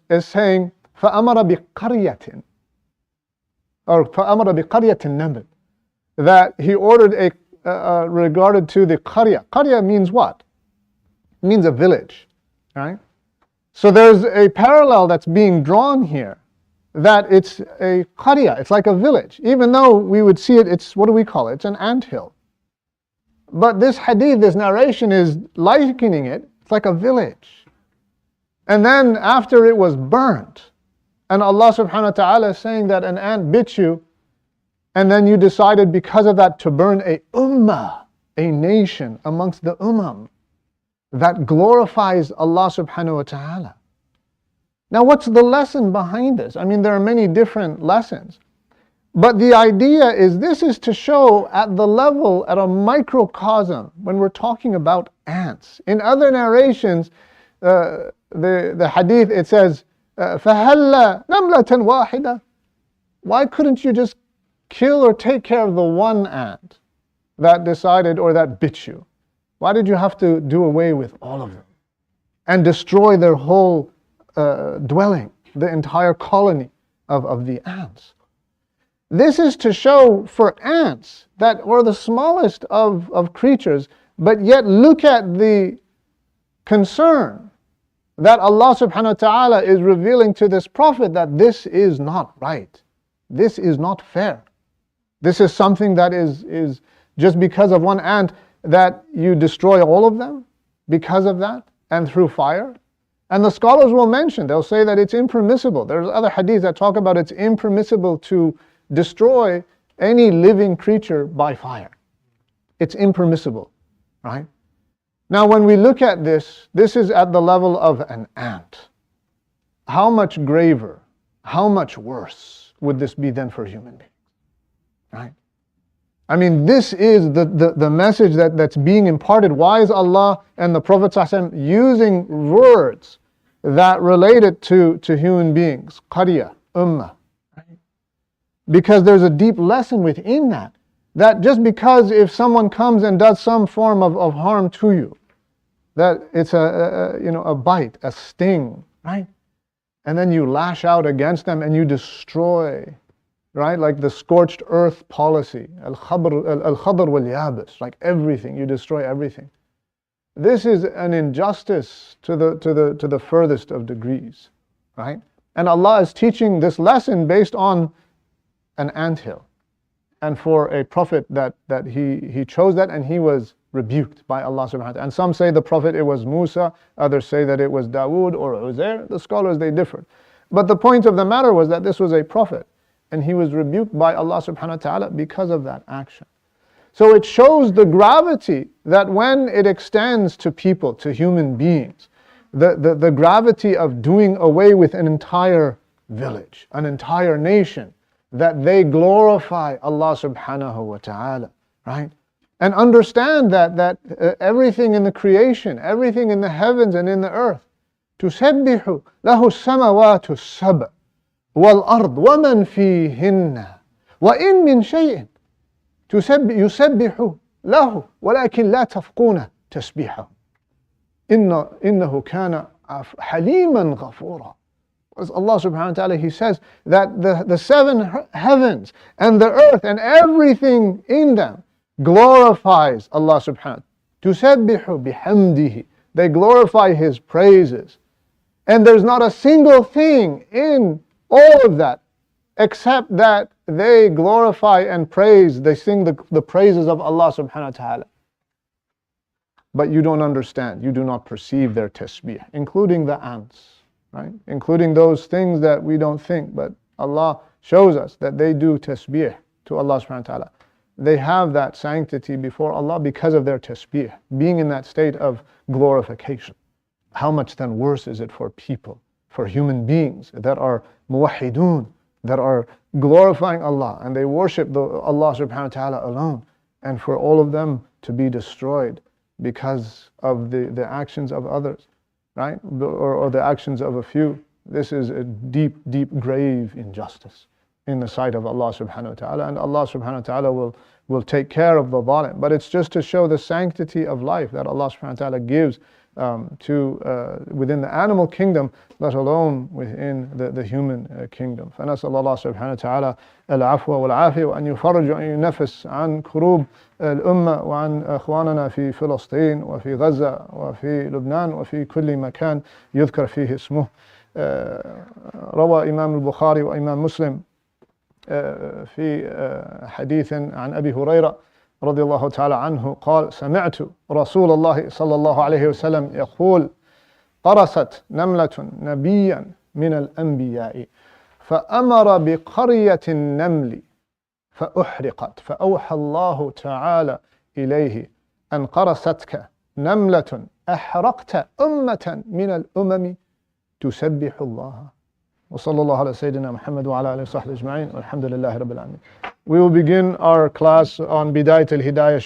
is saying, فَأَمَرَ بِقَرْيَةٍ, or فَأَمَرَ بِقَرْيَةٍ النَّمْلِ, that he ordered regarded to the qarya. Qarya means what? It means a village, right? So there's a parallel that's being drawn here, that it's a qarya, it's like a village. Even though we would see it, it's, what do we call it? It's an anthill. But this hadith, this narration is likening it, it's like a village. And then after it was burnt, and Allah subhanahu wa ta'ala is saying that an ant bit you, and then you decided because of that to burn a ummah, a nation amongst the that glorifies Allah subhanahu wa ta'ala. Now what's the lesson behind this? I mean, there are many different lessons. But the idea is, this is to show at the level, at a microcosm, when we're talking about ants. In other narrations, the hadith, it says, فَهَلَّا نَمْلَةً وَاحِدَةً, why couldn't you just kill or take care of the one ant that decided or that bit you? Why did you have to do away with all of them and destroy their whole dwelling, the entire colony of the ants? This is to show for ants that were the smallest of creatures, but yet look at the concern that Allah subhanahu wa ta'ala is revealing to this prophet, that this is not right. This is not fair. This is something that is just because of one ant that you destroy all of them because of that and through fire. And the scholars will mention, they'll say that it's impermissible. There's other hadiths that talk about it's impermissible to destroy any living creature by fire. It's impermissible, right? Now when we look at this, this is at the level of an ant. How much graver, how much worse would this be then for human beings, right? I mean, this is the message that's being imparted. Why is Allah and the Prophet ﷺ using words that relate it to human beings? Qarya, ummah. Right? Because there's a deep lesson within that. That just because if someone comes and does some form of harm to you, that it's a bite, a sting, right? And then you lash out against them and you destroy, right? Like the scorched earth policy, al-khadr wal-yabis, like everything, you destroy everything. This is an injustice to the furthest of degrees, right? And Allah is teaching this lesson based on an anthill. And for a prophet that he chose that, and he was rebuked by Allah subhanahu wa ta'ala. And some say the prophet, it was Musa, others say that it was Dawood or Uzair. The scholars, they differed. But the point of the matter was that this was a prophet, and he was rebuked by Allah subhanahu wa ta'ala because of that action. So it shows the gravity that when it extends to people, to human beings, the gravity of doing away with an entire village, an entire nation, that they glorify Allah subhanahu wa ta'ala, right? And understand that everything in the creation, everything in the heavens and in the earth, تُسَبِّحُ لَهُ السَّمَوَاتُ السَّبْعُ وَالْأَرْضُ وَمَنْ فِيهِنَّ وَإِن مِّن شَيْءٍ يُسَبِّحُ لَهُ وَلَكِنْ لَا تَفْقُونَ تَسْبِيحَهُ إِنَّهُ كَانَ حَلِيمًا غَفُورًا. As Allah subhanahu wa ta'ala, He says that the seven heavens and the earth and everything in them glorifies Allah subhanahu wa ta'ala. تُسَبِّحُ بِحَمْدِهِ, they glorify His praises. And there's not a single thing in all of that except that they glorify and praise, they sing the praises of Allah subhanahu wa ta'ala. But you don't understand, you do not perceive their tasbih, including the ants, right? Including those things that we don't think, but Allah shows us that they do tasbih to Allah subhanahu wa ta'ala. They have that sanctity before Allah because of their tasbih, being in that state of glorification. How much then worse is it for people, for human beings that are muwahhidun, that are glorifying Allah and they worship Allah subhanahu wa ta'ala alone, and for all of them to be destroyed because of the actions of others, right? Or the actions of a few. This is a deep, deep, grave injustice in the sight of Allah subhanahu wa ta'ala, and Allah subhanahu wa ta'ala will take care of the zalim. But it's just to show the sanctity of life that Allah subhanahu wa ta'ala gives within the animal kingdom, let alone within the human kingdom. فنسأل الله سبحانه وتعالى العفو والعافية وأن يفرج وأن ينفس عن كروب الأمة وعن أخواننا في فلسطين وفي غزة وفي لبنان وفي كل مكان يذكر فيه اسمه. روى إمام البخاري وإمام مسلم في حديث عن أبي هريرة رضي الله تعالى عنه قال: سمعت رسول الله صلى الله عليه وسلم يقول: قرست نملة نبيا من الأنبياء فأمر بقرية النمل فأحرقت، فأوحى الله تعالى إليه: أن قرستك نملة أحرقت أمة من الأمم تسبح الله. وصلى الله على سيدنا محمد وعلى آله وصحبه أجمعين والحمد لله رب العالمين. We will begin our class on Bidayat al-Hidayah